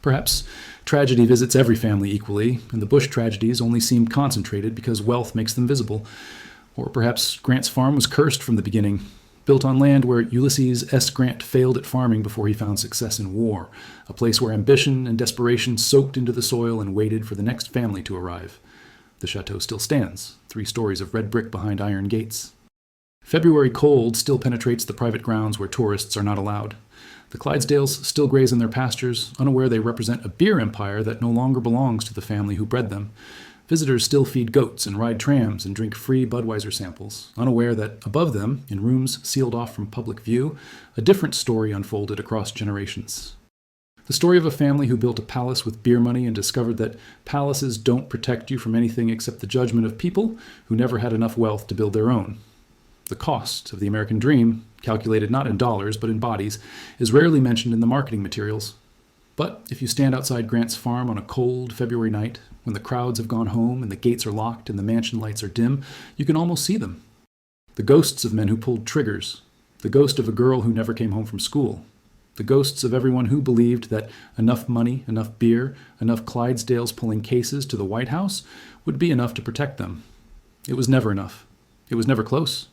Perhaps tragedy visits every family equally, and the Busch tragedies only seem concentrated because wealth makes them visible. Or perhaps Grant's farm was cursed from the beginning, built on land where Ulysses S. Grant failed at farming before he found success in war, a place where ambition and desperation soaked into the soil and waited for the next family to arrive. The chateau still stands, 3 stories of red brick behind iron gates. February cold still penetrates the private grounds where tourists are not allowed. The Clydesdales still graze in their pastures, unaware they represent a beer empire that no longer belongs to the family who bred them. Visitors still feed goats and ride trams and drink free Budweiser samples, unaware that above them, in rooms sealed off from public view, a different story unfolded across generations. The story of a family who built a palace with beer money and discovered that palaces don't protect you from anything except the judgment of people who never had enough wealth to build their own. The cost of the American dream, calculated not in dollars but in bodies, is rarely mentioned in the marketing materials. But if you stand outside Grant's farm on a cold February night, when the crowds have gone home and the gates are locked and the mansion lights are dim, you can almost see them. The ghosts of men who pulled triggers. The ghost of a girl who never came home from school. The ghosts of everyone who believed that enough money, enough beer, enough Clydesdales pulling cases to the White House would be enough to protect them. It was never enough. It was never close.